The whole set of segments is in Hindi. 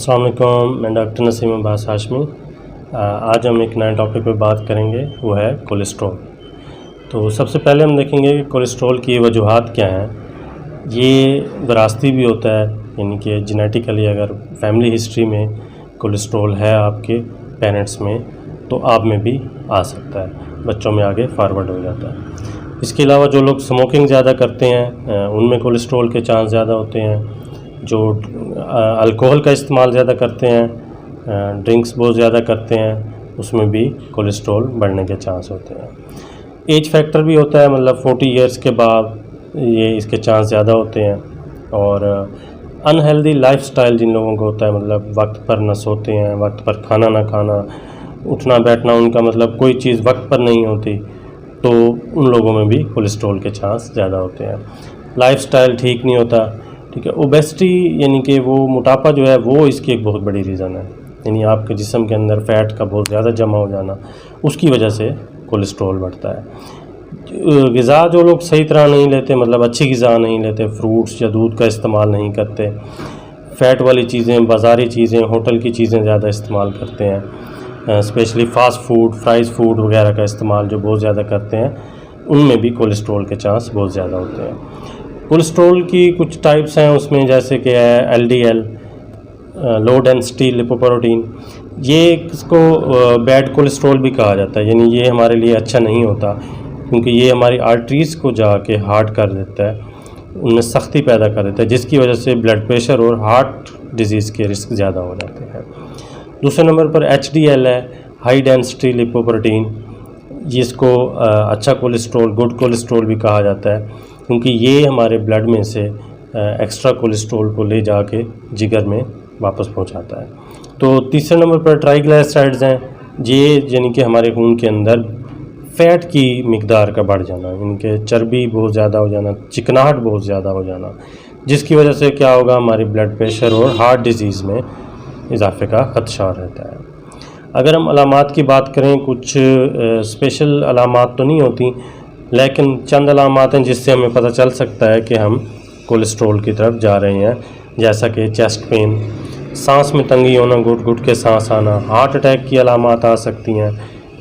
अस्सलाम वालेकुम, मैं डॉक्टर नसीम अब्बास हाशमी। आज हम एक नए टॉपिक पे बात करेंगे, वो है कोलेस्ट्रॉल। तो सबसे पहले हम देखेंगे कि कोलेस्ट्रॉल की वजूहात क्या हैं। ये विरासती भी होता है, यानी कि जेनेटिकली अगर फैमिली हिस्ट्री में कोलेस्ट्रॉल है आपके पेरेंट्स में तो आप में भी आ सकता है, बच्चों में आगे फारवर्ड हो जाता है। इसके अलावा जो लोग स्मोकिंग ज़्यादा करते हैं उनमें कोलेस्ट्रॉल के चांस ज़्यादा होते हैं। जो अल्कोहल का इस्तेमाल ज़्यादा करते हैं, ड्रिंक्स बहुत ज़्यादा करते हैं, उसमें भी कोलेस्ट्रॉल बढ़ने के चांस होते हैं। एज फैक्टर भी होता है, मतलब 40 इयर्स के बाद ये इसके चांस ज़्यादा होते हैं। और अनहेल्दी लाइफस्टाइल जिन लोगों को होता है, मतलब वक्त पर न सोते हैं, वक्त पर खाना ना खाना, उठना बैठना उनका मतलब कोई चीज़ वक्त पर नहीं होती, तो उन लोगों में भी कोलेस्ट्रॉल के चांस ज़्यादा होते हैं। लाइफस्टाइल ठीक नहीं होता, ठीक है। ओबेसिटी यानी कि वो मोटापा जो है वो इसकी एक बहुत बड़ी रीज़न है, यानी आपके जिस्म के अंदर फ़ैट का बहुत ज़्यादा जमा हो जाना, उसकी वजह से कोलेस्ट्रॉल बढ़ता है। ग़िज़ा जो लोग सही तरह नहीं लेते, मतलब अच्छी ग़िज़ा नहीं लेते, फ्रूट्स या दूध का इस्तेमाल नहीं करते, फ़ैट वाली चीज़ें, बाज़ारी चीज़ें, होटल की चीज़ें ज़्यादा इस्तेमाल करते हैं, specially fast food, fries food वगैरह का इस्तेमाल जो बहुत ज़्यादा करते हैं, उनमें भी कोलेस्ट्रॉल के चांस बहुत ज़्यादा होते हैं। कोलेस्ट्रॉल की कुछ टाइप्स हैं उसमें, जैसे कि है LDL, लो डेंसिटी लिपोप्रोटीन। ये इसको बैड कोलेस्ट्रॉल भी कहा जाता है, यानी ये हमारे लिए अच्छा नहीं होता, क्योंकि ये हमारी आर्टरीज़ को जाके हार्ड कर देता है, उनमें सख्ती पैदा कर देता है, जिसकी वजह से ब्लड प्रेशर और हार्ट डिजीज़ के रिस्क ज़्यादा हो जाते हैं। दूसरे नंबर पर HDL है, हाई डेंसिटी लिपोप्रोटीन। जिसको अच्छा कोलेस्ट्रॉल, गुड कोलेस्ट्रॉल भी कहा जाता है, क्योंकि ये हमारे ब्लड में से एक्स्ट्रा कोलेस्ट्रॉल को ले जाके जिगर में वापस पहुंचाता है। तो तीसरे नंबर पर ट्राइग्लिसराइड्स हैं, ये यानी कि हमारे खून के अंदर फ़ैट की मिकदार का बढ़ जाना, इनके चर्बी बहुत ज़्यादा हो जाना, चिकनाहट बहुत ज़्यादा हो जाना, जिसकी वजह से क्या होगा, हमारी ब्लड प्रेशर और हार्ट डिजीज़ में इजाफे का ख़दशा रहता है। अगर हम अलामात की बात करें, कुछ स्पेशल अलामात तो नहीं होती, लेकिन चंद अलामात हैं जिससे हमें पता चल सकता है कि हम कोलेस्ट्रॉल की तरफ जा रहे हैं, जैसा कि चेस्ट पेन, सांस में तंगी होना, घुट घुट के सांस आना, हार्ट अटैक की अलामात आ सकती हैं,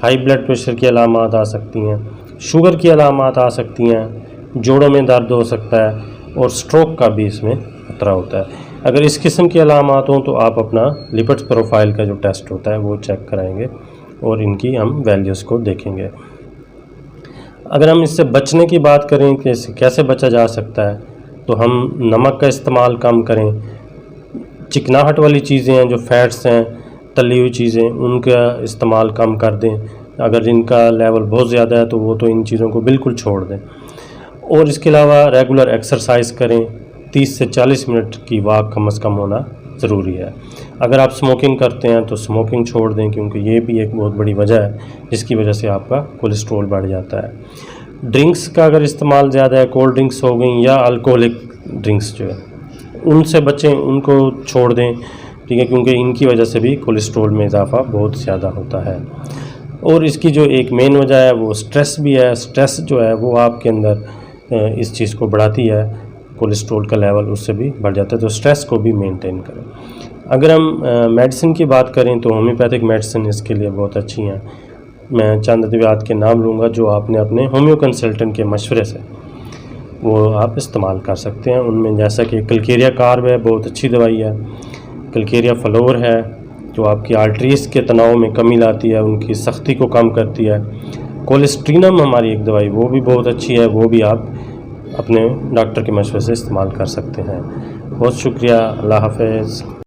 हाई ब्लड प्रेशर की अलामात आ सकती हैं, शुगर की अलामात आ सकती हैं, जोड़ों में दर्द हो सकता है, और स्ट्रोक का भी इसमें खतरा होता है। अगर इस किस्म की अलामात हों तो आप अपना लिपिड्स प्रोफाइल का जो टेस्ट होता है वो चेक कराएंगे और इनकी हम वैल्यूज़ को देखेंगे। अगर हम इससे बचने की बात करें कि इससे कैसे बचा जा सकता है, तो हम नमक का इस्तेमाल कम करें, चिकनाहट वाली चीज़ें हैं, जो फैट्स हैं, तली हुई चीज़ें, उनका इस्तेमाल कम कर दें। अगर इनका लेवल बहुत ज़्यादा है तो वो तो इन चीज़ों को बिल्कुल छोड़ दें। और इसके अलावा रेगुलर एक्सरसाइज करें, 30 से 40 मिनट की वॉक कम से कम होना ज़रूरी है। अगर आप स्मोकिंग करते हैं तो स्मोकिंग छोड़ दें, क्योंकि ये भी एक बहुत बड़ी वजह है जिसकी वजह से आपका कोलेस्ट्रॉल बढ़ जाता है। ड्रिंक्स का अगर इस्तेमाल ज़्यादा है, कोल्ड ड्रिंक्स हो गई या अल्कोहलिक ड्रिंक्स जो है, उनसे बचें, उनको छोड़ दें, ठीक है, क्योंकि इनकी वजह से भी कोलेस्ट्रॉल में इजाफा बहुत ज़्यादा होता है। और इसकी जो एक मेन वजह है वो स्ट्रेस भी है। स्ट्रेस जो है वो आपके अंदर इस चीज़ को बढ़ाती है, कोलेस्ट्रॉल का लेवल उससे भी बढ़ जाता है, तो स्ट्रेस को भी मेंटेन करें। अगर हम मेडिसिन की बात करें तो होम्योपैथिक मेडिसिन इसके लिए बहुत अच्छी हैं। मैं चंद अद्वियात के नाम लूँगा जो आपने अपने होम्यो कंसल्टेंट के मशवरे से वो आप इस्तेमाल कर सकते हैं। उनमें जैसा कि कलकेरिया कार्ब है, बहुत अच्छी दवाई है। कलकेरिया फ्लोर है, जो आपकी आर्टरीज़ के तनाव में कमी लाती है, उनकी सख्ती को कम करती है। कोलेस्ट्रीनम हमारी एक दवाई, वो भी बहुत अच्छी है, वो भी आप अपने डॉक्टर के मशवरे से इस्तेमाल कर सकते हैं। बहुत शुक्रिया, अल्लाह हाफ़िज़।